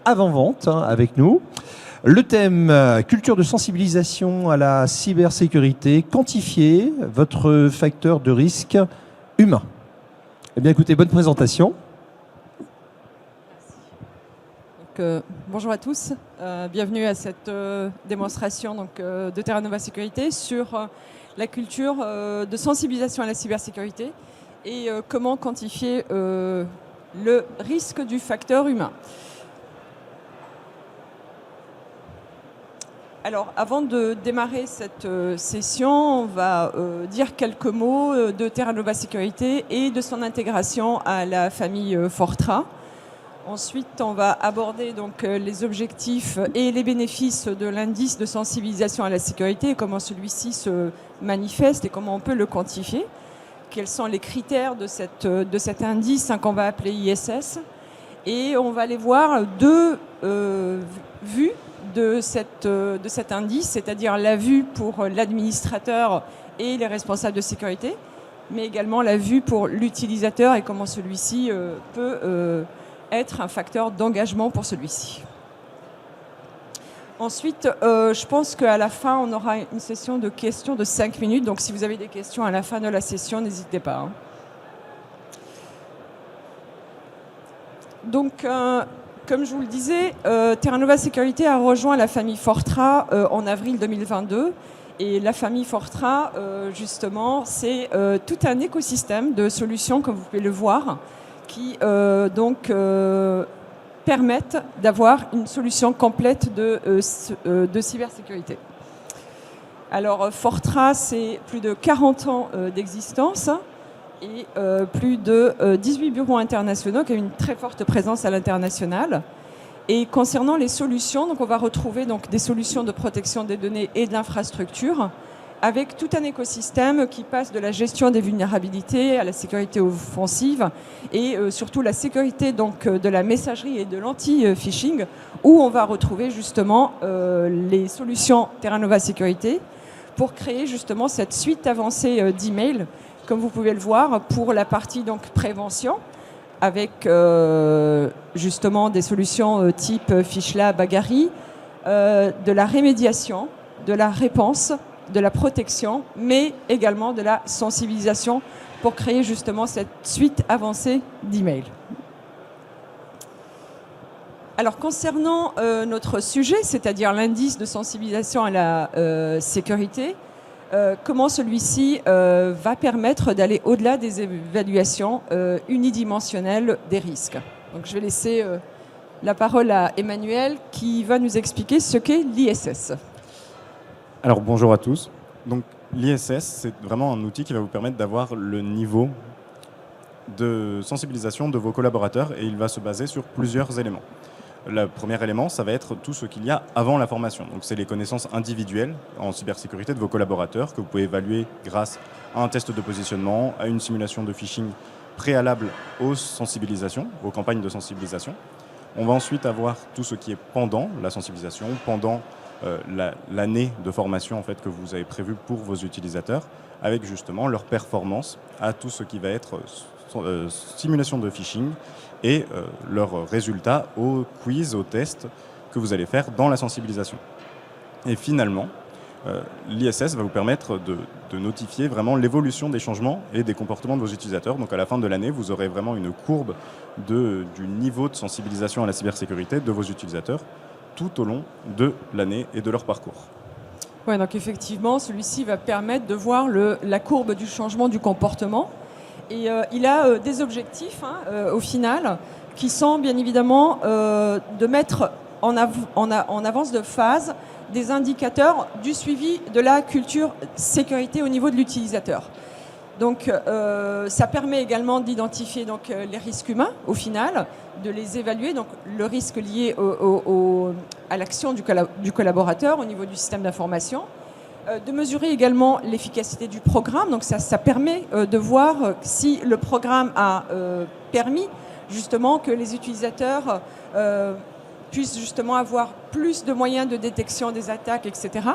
avant-vente avec nous. Le thème culture de sensibilisation à la cybersécurité, quantifier votre facteur de risque humain. Eh bien écoutez, bonne présentation. Bonjour à tous, bienvenue à cette démonstration de Terra Nova Sécurité sur la culture de sensibilisation à la cybersécurité et comment quantifier le risque du facteur humain. Alors, avant de démarrer cette session, on va dire quelques mots de Terra Nova Sécurité et de son intégration à la famille Fortra. Ensuite, on va aborder donc les objectifs et les bénéfices de l'indice de sensibilisation à la sécurité, et comment celui-ci se manifeste et comment on peut le quantifier. Quels sont les critères de cet indice qu'on va appeler ISS. Et on va aller voir deux vues de cet indice, c'est-à-dire la vue pour l'administrateur et les responsables de sécurité, mais également la vue pour l'utilisateur et comment celui-ci peut être un facteur d'engagement pour celui-ci. Ensuite, je pense qu'à la fin, on aura une session de questions de 5 minutes. Donc, si vous avez des questions à la fin de la session, n'hésitez pas. Hein. Donc, comme je vous le disais, Terra Nova Sécurité a rejoint la famille Fortra en avril 2022. Et la famille Fortra, justement, c'est tout un écosystème de solutions, comme vous pouvez le voir, qui permettent d'avoir une solution complète de cybersécurité. Alors, Fortra, c'est plus de 40 ans d'existence et plus de 18 bureaux internationaux qui ont une très forte présence à l'international. Et concernant les solutions, donc on va retrouver donc, des solutions de protection des données et de l'infrastructure, avec tout un écosystème qui passe de la gestion des vulnérabilités à la sécurité offensive et surtout la sécurité donc, de la messagerie et de l'anti-phishing, où on va retrouver justement les solutions Terra Nova Sécurité pour créer justement cette suite avancée d'emails, comme vous pouvez le voir, pour la partie donc, prévention, avec justement des solutions type Fishlab, Agari, de la rémédiation, de la réponse, de la protection, mais également de la sensibilisation pour créer justement cette suite avancée d'emails. Alors concernant notre sujet, c'est-à-dire l'indice de sensibilisation à la sécurité, comment celui-ci va permettre d'aller au-delà des évaluations unidimensionnelles des risques. Donc je vais laisser la parole à Emmanuel qui va nous expliquer ce qu'est l'ISS. Alors bonjour à tous. Donc l'ISS, c'est vraiment un outil qui va vous permettre d'avoir le niveau de sensibilisation de vos collaborateurs et il va se baser sur plusieurs éléments. Le premier élément, ça va être tout ce qu'il y a avant la formation. Donc c'est les connaissances individuelles en cybersécurité de vos collaborateurs que vous pouvez évaluer grâce à un test de positionnement, à une simulation de phishing préalable aux sensibilisations, aux campagnes de sensibilisation. On va ensuite avoir tout ce qui est pendant la sensibilisation, pendant l'année de formation en fait, que vous avez prévue pour vos utilisateurs, avec justement leur performance à tout ce qui va être simulation de phishing et leurs résultats aux quiz, aux tests que vous allez faire dans la sensibilisation. Et finalement, l'ISS va vous permettre de notifier vraiment l'évolution des changements et des comportements de vos utilisateurs. Donc à la fin de l'année, vous aurez vraiment une courbe du niveau de sensibilisation à la cybersécurité de vos utilisateurs tout au long de l'année et de leur parcours. Oui, donc effectivement, celui-ci va permettre de voir la courbe du changement du comportement. Et il a des objectifs, au final, qui sont bien évidemment de mettre en avance de phase des indicateurs du suivi de la culture sécurité au niveau de l'utilisateur. Donc, ça permet également d'identifier donc, les risques humains, au final, de les évaluer, donc le risque lié à l'action du collaborateur au niveau du système d'information, de mesurer également l'efficacité du programme. Donc, ça permet de voir si le programme a permis justement que les utilisateurs puissent justement avoir plus de moyens de détection des attaques, etc.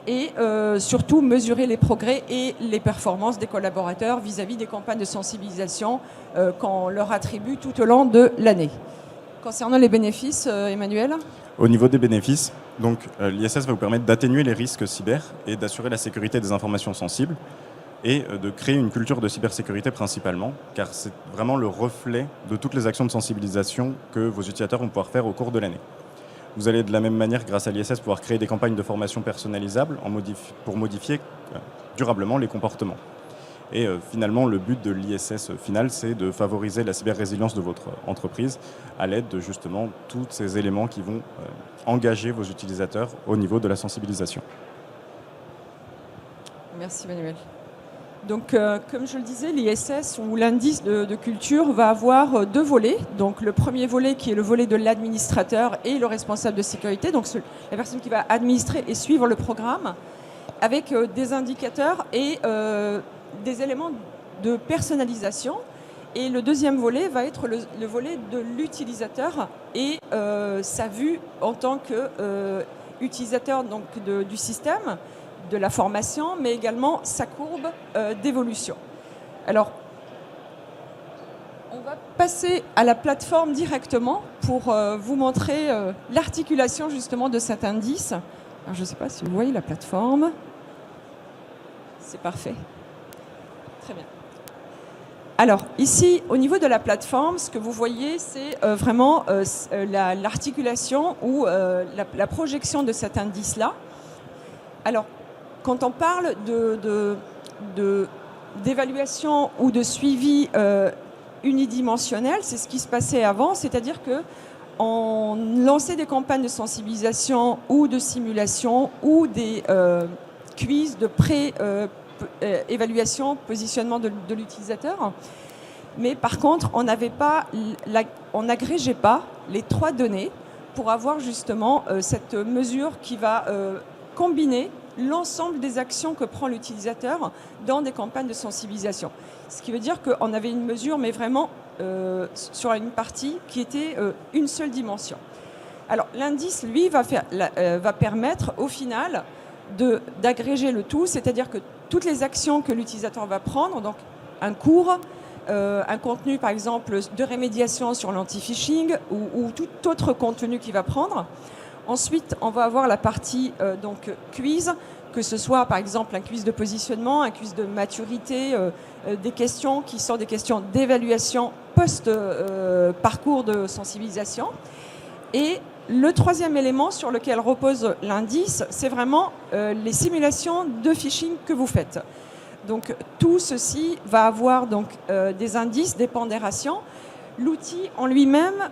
Et surtout mesurer les progrès et les performances des collaborateurs vis-à-vis des campagnes de sensibilisation qu'on leur attribue tout au long de l'année. Concernant les bénéfices, Emmanuel? Au niveau des bénéfices, donc l'ISS va vous permettre d'atténuer les risques cyber et d'assurer la sécurité des informations sensibles et de créer une culture de cybersécurité principalement, car c'est vraiment le reflet de toutes les actions de sensibilisation que vos utilisateurs vont pouvoir faire au cours de l'année. Vous allez de la même manière, grâce à l'ISS, pouvoir créer des campagnes de formation personnalisables pour modifier durablement les comportements. Et finalement, le but de l'ISS final, c'est de favoriser la cyber-résilience de votre entreprise à l'aide de justement tous ces éléments qui vont engager vos utilisateurs au niveau de la sensibilisation. Merci Emmanuel. Donc, comme je le disais, l'ISS ou l'indice de culture va avoir deux volets. Donc, le premier volet qui est le volet de l'administrateur et le responsable de sécurité, donc la personne qui va administrer et suivre le programme, avec des indicateurs et des éléments de personnalisation. Et le deuxième volet va être le volet de l'utilisateur et sa vue en tant qu'utilisateur du système, de la formation, mais également sa courbe d'évolution. Alors, on va passer à la plateforme directement pour vous montrer l'articulation justement de cet indice. Alors, je ne sais pas si vous voyez la plateforme. C'est parfait. Très bien. Alors, ici, au niveau de la plateforme, ce que vous voyez, c'est vraiment l'articulation ou la projection de cet indice-là. Alors, quand on parle d'évaluation ou de suivi unidimensionnel, c'est ce qui se passait avant, c'est-à-dire qu'on lançait des campagnes de sensibilisation ou de simulation ou des quiz de évaluation, positionnement de l'utilisateur. Mais par contre, on n'agrégeait pas les trois données pour avoir justement cette mesure qui va combiner l'ensemble des actions que prend l'utilisateur dans des campagnes de sensibilisation. Ce qui veut dire qu'on avait une mesure, mais vraiment sur une partie qui était une seule dimension. Alors l'indice, lui, va permettre au final d'agréger le tout, c'est-à-dire que toutes les actions que l'utilisateur va prendre, donc un cours, un contenu par exemple de rémédiation sur l'anti-phishing ou tout autre contenu qu'il va prendre. Ensuite, on va avoir la partie donc quiz, que ce soit par exemple un quiz de positionnement, un quiz de maturité, des questions qui sont des questions d'évaluation post-parcours de sensibilisation. Et le troisième élément sur lequel repose l'indice, c'est vraiment les simulations de phishing que vous faites. Donc tout ceci va avoir donc, des indices, des pondérations. L'outil en lui-même,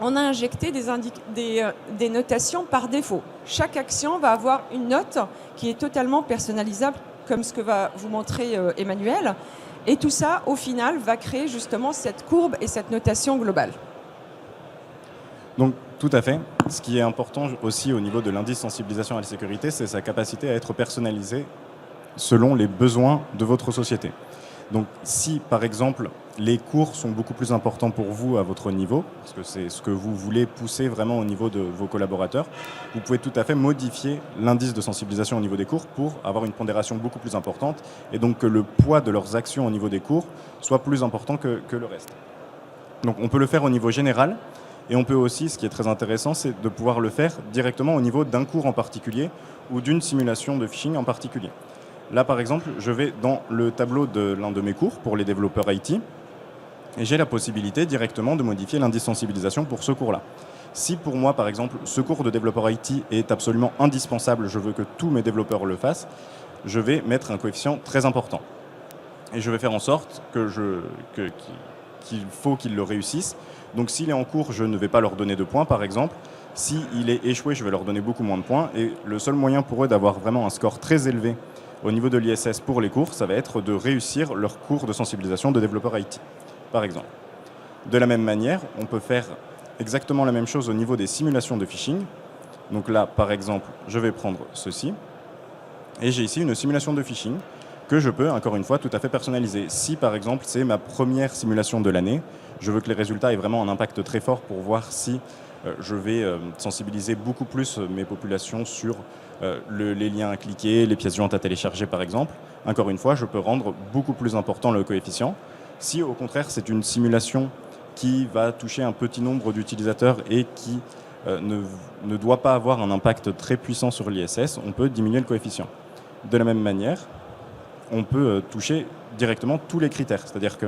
on a injecté des notations par défaut. Chaque action va avoir une note qui est totalement personnalisable, comme ce que va vous montrer Emmanuel. Et tout ça, au final, va créer justement cette courbe et cette notation globale. Donc, tout à fait. Ce qui est important aussi au niveau de l'indice sensibilisation à la sécurité, c'est sa capacité à être personnalisé selon les besoins de votre société. Donc, si par exemple les cours sont beaucoup plus importants pour vous à votre niveau, parce que c'est ce que vous voulez pousser vraiment au niveau de vos collaborateurs, vous pouvez tout à fait modifier l'indice de sensibilisation au niveau des cours pour avoir une pondération beaucoup plus importante et donc que le poids de leurs actions au niveau des cours soit plus important que le reste. Donc, on peut le faire au niveau général. Et on peut aussi, ce qui est très intéressant, c'est de pouvoir le faire directement au niveau d'un cours en particulier ou d'une simulation de phishing en particulier. Là, par exemple, je vais dans le tableau de l'un de mes cours pour les développeurs IT et j'ai la possibilité directement de modifier l'indice sensibilisation pour ce cours-là. Si pour moi, par exemple, ce cours de développeur IT est absolument indispensable, je veux que tous mes développeurs le fassent, je vais mettre un coefficient très important. Et je vais faire en sorte qu'il faut qu'ils le réussissent. Donc s'il est en cours, je ne vais pas leur donner de points, par exemple. S'il est échoué, je vais leur donner beaucoup moins de points. Et le seul moyen pour eux d'avoir vraiment un score très élevé au niveau de l'ISS pour les cours, ça va être de réussir leur cours de sensibilisation de développeur IT, par exemple. De la même manière, on peut faire exactement la même chose au niveau des simulations de phishing. Donc là, par exemple, je vais prendre ceci. Et j'ai ici une simulation de phishing que je peux, encore une fois, tout à fait personnaliser. Si, par exemple, c'est ma première simulation de l'année, je veux que les résultats aient vraiment un impact très fort pour voir si je vais sensibiliser beaucoup plus mes populations sur les liens à cliquer, les pièces jointes à télécharger, par exemple. Encore une fois, je peux rendre beaucoup plus important le coefficient. Si, au contraire, c'est une simulation qui va toucher un petit nombre d'utilisateurs et qui ne doit pas avoir un impact très puissant sur l'ISS, on peut diminuer le coefficient. De la même manière, on peut toucher directement tous les critères. C'est-à-dire que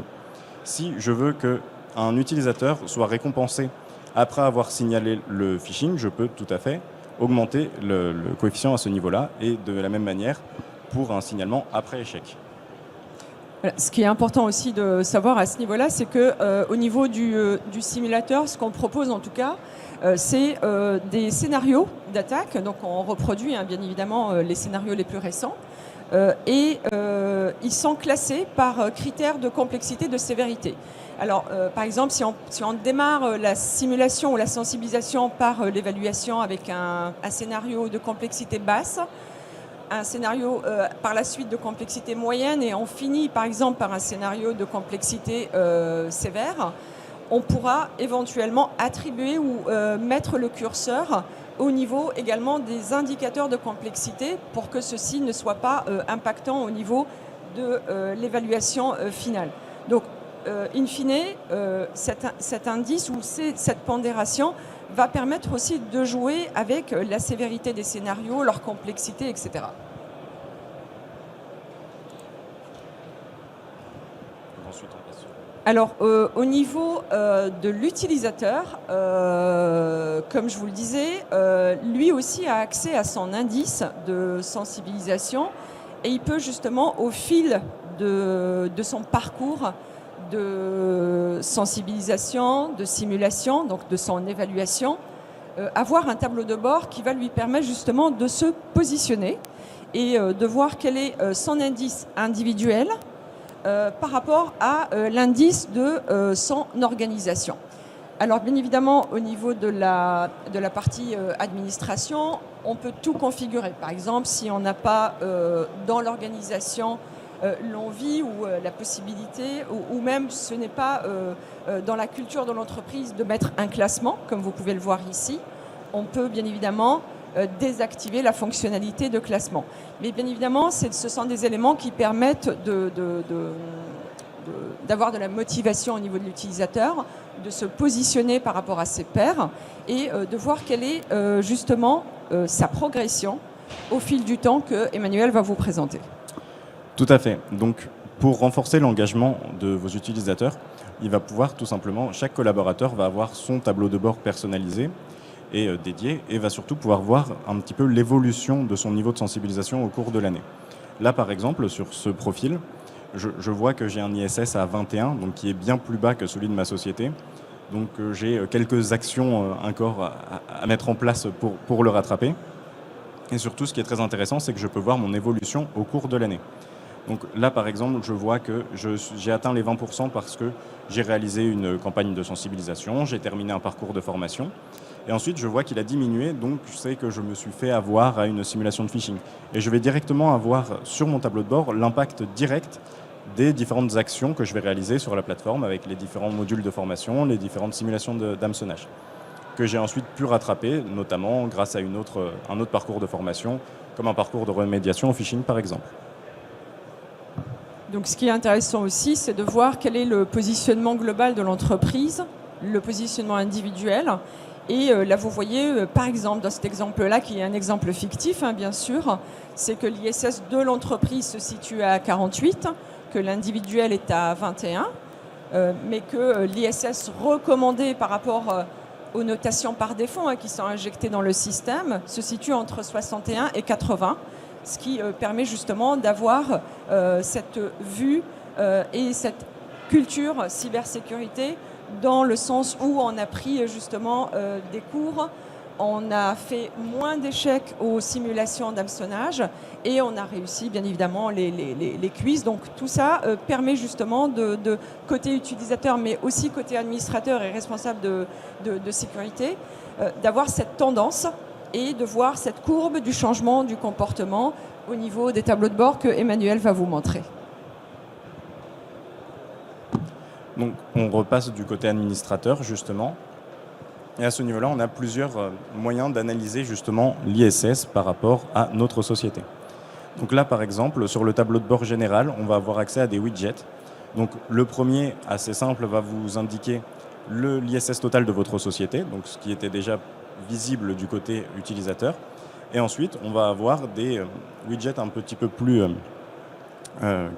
si je veux qu'un utilisateur soit récompensé après avoir signalé le phishing, je peux tout à fait augmenter le coefficient à ce niveau-là, et de la même manière pour un signalement après échec. Voilà. Ce qui est important aussi de savoir à ce niveau-là, c'est qu'au niveau du simulateur, ce qu'on propose en tout cas, c'est des scénarios d'attaque. Donc on reproduit bien évidemment les scénarios les plus récents. Et ils sont classés par critères de complexité, de sévérité. Alors, par exemple, si on démarre la simulation ou la sensibilisation par l'évaluation avec un scénario de complexité basse, un scénario par la suite de complexité moyenne, et on finit par exemple par un scénario de complexité sévère, on pourra éventuellement attribuer ou mettre le curseur au niveau également des indicateurs de complexité pour que ceci ne soit pas impactant au niveau de l'évaluation finale. Donc, in fine, cet indice ou cette pondération va permettre aussi de jouer avec la sévérité des scénarios, leur complexité, etc. Alors, au niveau de l'utilisateur, comme je vous le disais, lui aussi a accès à son indice de sensibilisation, et il peut justement, au fil de son parcours de sensibilisation, de simulation, donc de son évaluation, avoir un tableau de bord qui va lui permettre justement de se positionner et de voir quel est son indice individuel par rapport à l'indice de son organisation. Alors bien évidemment, au niveau de la partie administration, on peut tout configurer. Par exemple, si on n'a pas dans l'organisation l'envie ou la possibilité, ou même ce n'est pas dans la culture de l'entreprise de mettre un classement, comme vous pouvez le voir ici, on peut bien évidemment désactiver la fonctionnalité de classement. Mais bien évidemment, ce sont des éléments qui permettent d'avoir de la motivation au niveau de l'utilisateur, de se positionner par rapport à ses pairs et de voir quelle est justement sa progression au fil du temps que Emmanuel va vous présenter. Tout à fait. Donc, pour renforcer l'engagement de vos utilisateurs, il va pouvoir tout simplement, chaque collaborateur va avoir son tableau de bord personnalisé et dédié, et va surtout pouvoir voir un petit peu l'évolution de son niveau de sensibilisation au cours de l'année. Là, par exemple, sur ce profil, je vois que j'ai un ISS à 21, donc qui est bien plus bas que celui de ma société. Donc j'ai quelques actions encore à mettre en place pour le rattraper. Et surtout, ce qui est très intéressant, c'est que je peux voir mon évolution au cours de l'année. Donc là, par exemple, je vois que j'ai atteint les 20% parce que j'ai réalisé une campagne de sensibilisation, j'ai terminé un parcours de formation. Et ensuite, je vois qu'il a diminué, donc je sais que je me suis fait avoir à une simulation de phishing. Et je vais directement avoir sur mon tableau de bord l'impact direct des différentes actions que je vais réaliser sur la plateforme avec les différents modules de formation, les différentes simulations d'hameçonnage, que j'ai ensuite pu rattraper, notamment grâce à un autre parcours de formation, comme un parcours de remédiation au phishing, par exemple. Donc ce qui est intéressant aussi, c'est de voir quel est le positionnement global de l'entreprise, le positionnement individuel. Et là, vous voyez, par exemple, dans cet exemple-là, qui est un exemple fictif, bien sûr, c'est que l'ISS de l'entreprise se situe à 48, que l'individuel est à 21, mais que l'ISS recommandé par rapport aux notations par défaut qui sont injectées dans le système se situe entre 61 et 80. Ce qui permet justement d'avoir cette vue et cette culture cybersécurité dans le sens où on a pris justement des cours, on a fait moins d'échecs aux simulations d'hameçonnage et on a réussi bien évidemment les quiz. Donc tout ça permet justement de côté utilisateur mais aussi côté administrateur et responsable de sécurité d'avoir cette tendance et de voir cette courbe du changement du comportement au niveau des tableaux de bord que Emmanuel va vous montrer. Donc on repasse du côté administrateur justement. Et à ce niveau-là, on a plusieurs moyens d'analyser justement l'ISS par rapport à notre société. Donc là, par exemple, sur le tableau de bord général, on va avoir accès à des widgets. Donc le premier, assez simple, va vous indiquer l'ISS total de votre société, donc ce qui était déjà visible du côté utilisateur. Et ensuite, on va avoir des widgets un petit peu plus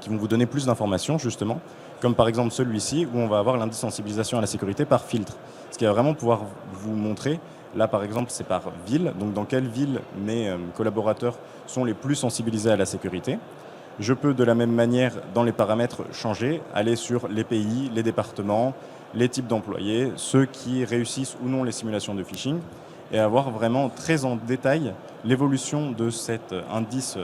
qui vont vous donner plus d'informations justement, comme par exemple celui-ci où on va avoir l'indice sensibilisation à la sécurité par filtre, ce qui va vraiment pouvoir vous montrer. Là, par exemple, c'est par ville, donc dans quelle ville mes collaborateurs sont les plus sensibilisés à la sécurité. Je peux de la même manière, dans les paramètres, changer, aller sur les pays, les départements, les types d'employés, ceux qui réussissent ou non les simulations de phishing, et avoir vraiment très en détail l'évolution de cet indice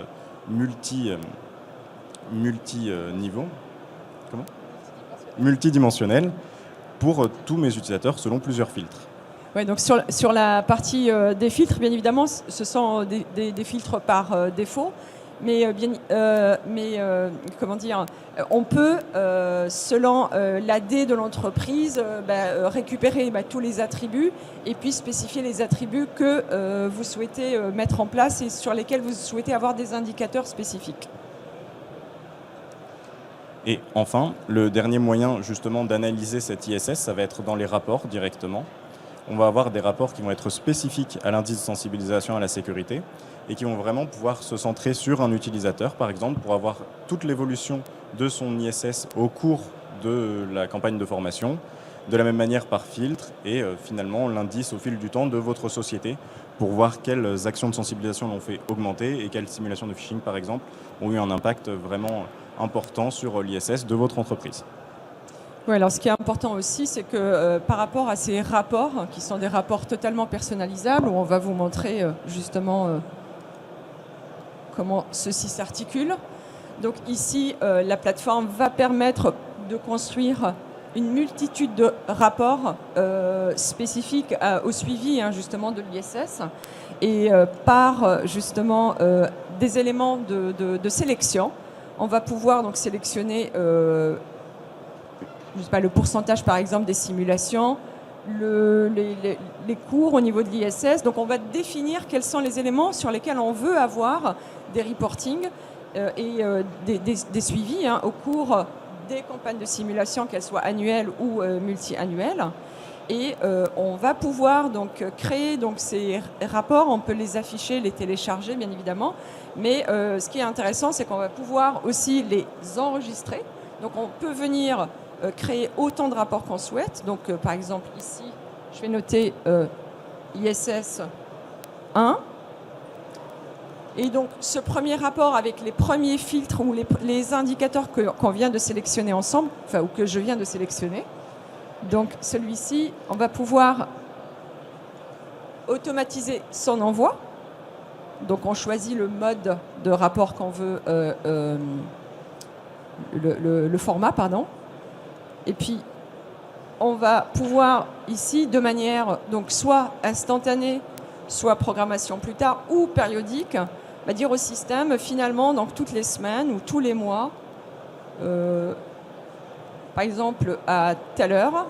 multidimensionnel pour tous mes utilisateurs selon plusieurs filtres. Ouais, donc sur la partie des filtres, bien évidemment, ce sont des filtres par défaut. Mais comment dire, on peut, selon l'AD de l'entreprise, récupérer tous les attributs et puis spécifier les attributs que vous souhaitez mettre en place et sur lesquels vous souhaitez avoir des indicateurs spécifiques. Et enfin, le dernier moyen justement d'analyser cet ISS, ça va être dans les rapports directement. On va avoir des rapports qui vont être spécifiques à l'indice de sensibilisation à la sécurité et qui vont vraiment pouvoir se centrer sur un utilisateur, par exemple, pour avoir toute l'évolution de son ISS au cours de la campagne de formation, de la même manière par filtre, et finalement l'indice au fil du temps de votre société, pour voir quelles actions de sensibilisation l'ont fait augmenter et quelles simulations de phishing, par exemple, ont eu un impact vraiment important sur l'ISS de votre entreprise. Oui, alors ce qui est important aussi, c'est que par rapport à ces rapports, qui sont des rapports totalement personnalisables, où on va vous montrer justement comment ceci s'articule. Donc ici, la plateforme va permettre de construire une multitude de rapports spécifiques au suivi justement de l'ISS et par justement des éléments de sélection. On va pouvoir donc sélectionner je sais pas, le pourcentage par exemple des simulations, les cours au niveau de l'ISS. Donc on va définir quels sont les éléments sur lesquels on veut avoir des reportings et des suivis au cours des campagnes de simulation, qu'elles soient annuelles ou multi-annuelles. Et on va pouvoir donc créer donc, ces rapports, on peut les afficher, les télécharger bien évidemment, mais ce qui est intéressant, c'est qu'on va pouvoir aussi les enregistrer. Donc on peut venir créer autant de rapports qu'on souhaite. Donc par exemple ici, je vais noter ISS 1. Et donc ce premier rapport avec les premiers filtres ou les indicateurs qu'on vient de sélectionner ensemble, enfin ou que je viens de sélectionner. Donc celui-ci, on va pouvoir automatiser son envoi. Donc on choisit le mode de rapport qu'on veut, le format, pardon. Et puis on va pouvoir ici, de manière donc soit instantanée, soit programmation plus tard ou périodique, dire au système finalement donc toutes les semaines ou tous les mois, par exemple à telle heure,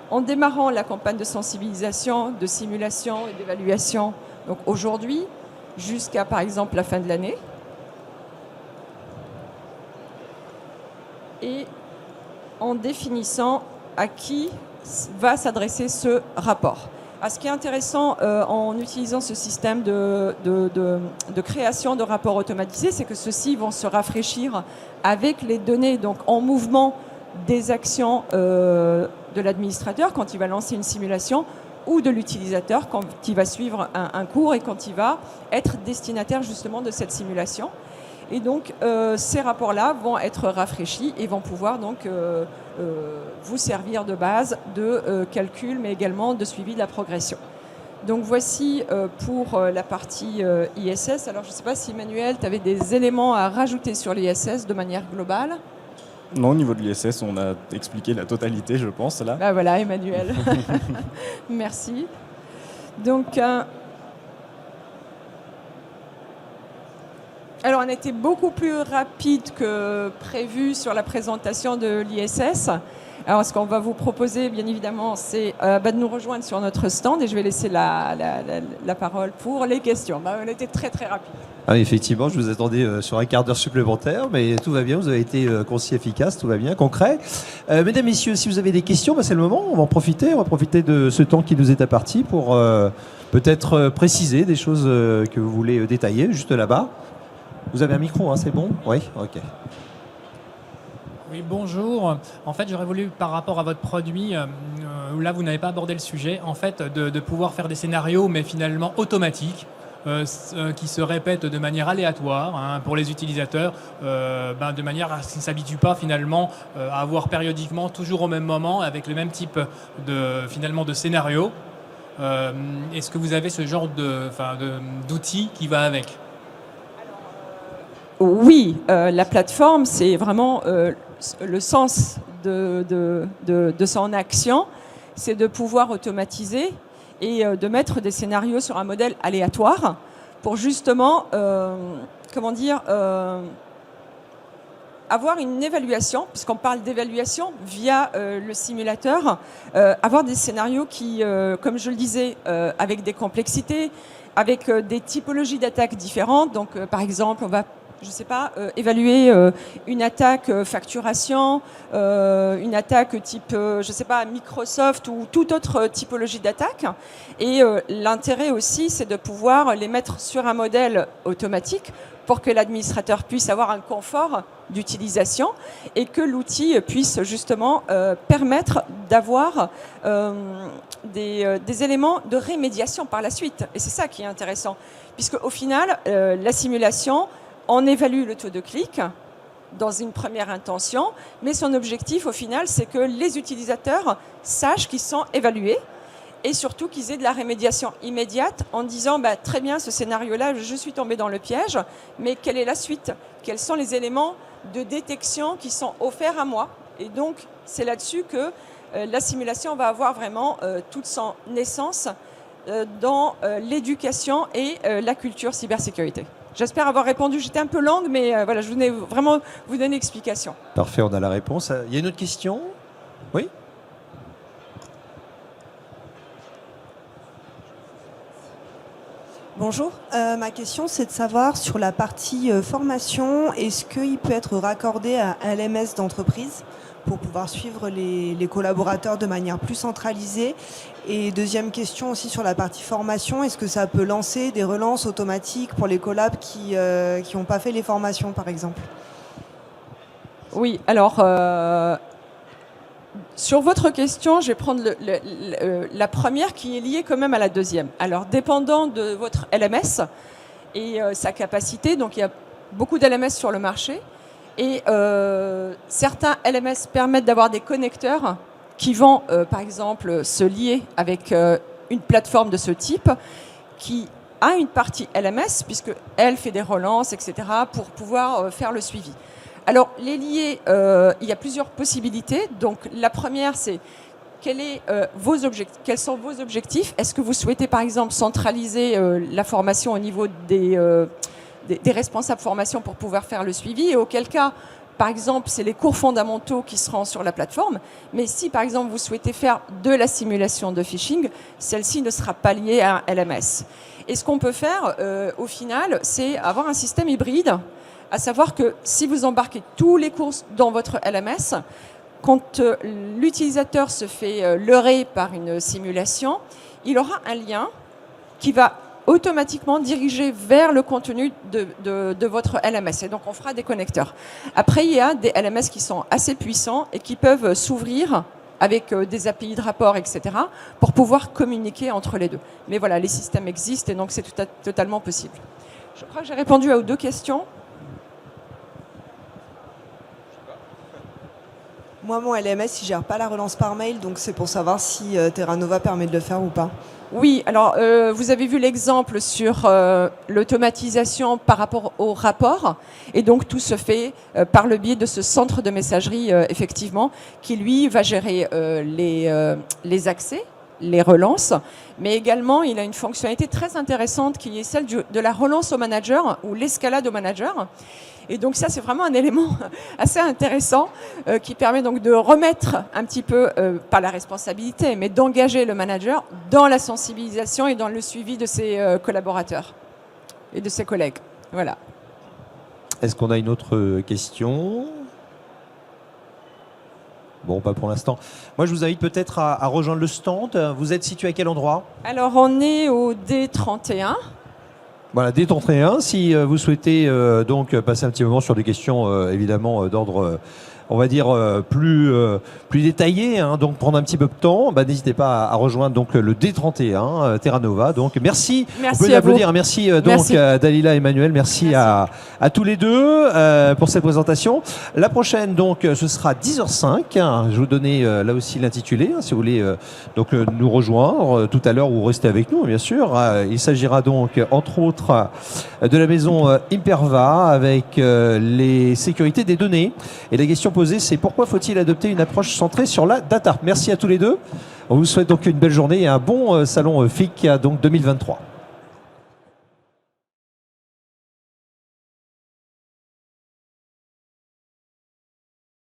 en démarrant la campagne de sensibilisation, de simulation et d'évaluation, donc aujourd'hui jusqu'à par exemple la fin de l'année, et en définissant à qui va s'adresser ce rapport. Ce qui est intéressant en utilisant ce système de création de rapports automatisés, c'est que ceux-ci vont se rafraîchir avec les données donc, en mouvement des actions de l'administrateur quand il va lancer une simulation ou de l'utilisateur quand il va suivre un cours et quand il va être destinataire justement de cette simulation. Et donc, ces rapports-là vont être rafraîchis et vont pouvoir donc vous servir de base de calcul, mais également de suivi de la progression. Donc, voici pour la partie ISS. Alors, je ne sais pas si, Emmanuel, tu avais des éléments à rajouter sur l'ISS de manière globale. Non, au niveau de l'ISS, on a expliqué la totalité, je pense, là. Ben voilà, Emmanuel. Merci. Donc... Alors, on a été beaucoup plus rapide que prévu sur la présentation de l'ISS. Alors, ce qu'on va vous proposer, bien évidemment, c'est de nous rejoindre sur notre stand et je vais laisser la parole pour les questions. On a été très, très rapide. Ah, effectivement, je vous attendais sur un quart d'heure supplémentaire, mais tout va bien, vous avez été concis, efficace, tout va bien, concret. Mesdames, Messieurs, si vous avez des questions, c'est le moment, on va en profiter de ce temps qui nous est imparti pour peut-être préciser des choses que vous voulez détailler, juste là-bas. Vous avez un micro, c'est bon? Oui, ok. Oui, bonjour. En fait, j'aurais voulu, par rapport à votre produit, où là, vous n'avez pas abordé le sujet, en fait, de pouvoir faire des scénarios, mais finalement automatiques, qui se répètent de manière aléatoire pour les utilisateurs, de manière à ce qu'ils ne s'habituent pas finalement à avoir périodiquement, toujours au même moment, avec le même type de scénario. Est-ce que vous avez ce genre d'outil qui va avec? Oui, la plateforme, c'est vraiment le sens de son action, c'est de pouvoir automatiser et de mettre des scénarios sur un modèle aléatoire pour justement, avoir une évaluation, puisqu'on parle d'évaluation via le simulateur, avoir des scénarios qui, comme je le disais, avec des complexités, avec des typologies d'attaques différentes. Donc, par exemple, on va évaluer une attaque facturation, une attaque type, Microsoft ou toute autre typologie d'attaque. Et l'intérêt aussi, c'est de pouvoir les mettre sur un modèle automatique pour que l'administrateur puisse avoir un confort d'utilisation et que l'outil puisse justement permettre d'avoir des éléments de rémédiation par la suite. Et c'est ça qui est intéressant, puisque au final, la simulation, on évalue le taux de clic dans une première intention, mais son objectif au final, c'est que les utilisateurs sachent qu'ils sont évalués et surtout qu'ils aient de la rémédiation immédiate en disant très bien, ce scénario-là, je suis tombé dans le piège, mais quelle est la suite? Quels sont les éléments de détection qui sont offerts à moi? Et donc, c'est là-dessus que la simulation va avoir vraiment toute son essence dans l'éducation et la culture cybersécurité. J'espère avoir répondu. J'étais un peu longue, mais voilà, je venais vraiment vous donner l'explication. Parfait, on a la réponse. Il y a une autre question? Oui? Bonjour, ma question c'est de savoir sur la partie formation, est-ce qu'il peut être raccordé à un LMS d'entreprise pour pouvoir suivre les collaborateurs de manière plus centralisée? Et deuxième question aussi sur la partie formation, est-ce que ça peut lancer des relances automatiques pour les collabs qui n'ont pas fait les formations par exemple? Oui, alors sur votre question, je vais prendre la première qui est liée quand même à la deuxième. Alors dépendant de votre LMS et sa capacité, donc il y a beaucoup d'LMS sur le marché et certains LMS permettent d'avoir des connecteurs qui vont, par exemple, se lier avec une plateforme de ce type qui a une partie LMS, puisqu'elle fait des relances, etc., pour pouvoir faire le suivi. Alors, les lier, il y a plusieurs possibilités. Donc, la première, c'est quels sont vos objectifs? Est-ce que vous souhaitez, par exemple, centraliser la formation au niveau des responsables formation pour pouvoir faire le suivi? Et auquel cas, par exemple, c'est les cours fondamentaux qui seront sur la plateforme. Mais si, par exemple, vous souhaitez faire de la simulation de phishing, celle-ci ne sera pas liée à un LMS. Et ce qu'on peut faire, au final, c'est avoir un système hybride, à savoir que si vous embarquez tous les cours dans votre LMS, quand l'utilisateur se fait leurrer par une simulation, il aura un lien qui va automatiquement dirigé vers le contenu de votre LMS. Et donc, on fera des connecteurs. Après, il y a des LMS qui sont assez puissants et qui peuvent s'ouvrir avec des API de rapport, etc., pour pouvoir communiquer entre les deux. Mais voilà, les systèmes existent et donc c'est totalement possible. Je crois que j'ai répondu aux deux questions. Moi, mon LMS, il ne gère pas la relance par mail, donc c'est pour savoir si Terranova permet de le faire ou pas. Oui, alors vous avez vu l'exemple sur l'automatisation par rapport au rapport. Et donc tout se fait par le biais de ce centre de messagerie, effectivement, qui lui va gérer les accès, les relances. Mais également, il a une fonctionnalité très intéressante qui est celle de la relance au manager ou l'escalade au manager. Et donc ça, c'est vraiment un élément assez intéressant qui permet donc de remettre un petit peu, pas la responsabilité, mais d'engager le manager dans la sensibilisation et dans le suivi de ses collaborateurs et de ses collègues. Voilà. Est-ce qu'on a une autre question? Bon, pas pour l'instant. Moi, je vous invite peut-être à rejoindre le stand. Vous êtes situé à quel endroit? Alors, on est au D31. Voilà, détentez un. Si vous souhaitez donc passer un petit moment sur des questions évidemment d'ordre, on va dire plus détaillé, hein, donc prendre un petit peu de temps, bah, n'hésitez pas à rejoindre donc le D31 Terra Nova. Donc merci. Merci on peut à applaudir. vous. Merci donc Merci. à Dalila et Emmanuel. Merci. À tous les deux pour cette présentation. La prochaine donc ce sera 10h05. Hein. Je vais vous donner là aussi l'intitulé, hein, si vous voulez donc nous rejoindre tout à l'heure ou rester avec nous bien sûr. Il s'agira donc entre autres de la maison Imperva avec les sécurités des données. Et la question posée, c'est pourquoi faut-il adopter une approche centrée sur la data? Merci à tous les deux. On vous souhaite donc une belle journée et un bon salon FIC donc 2023.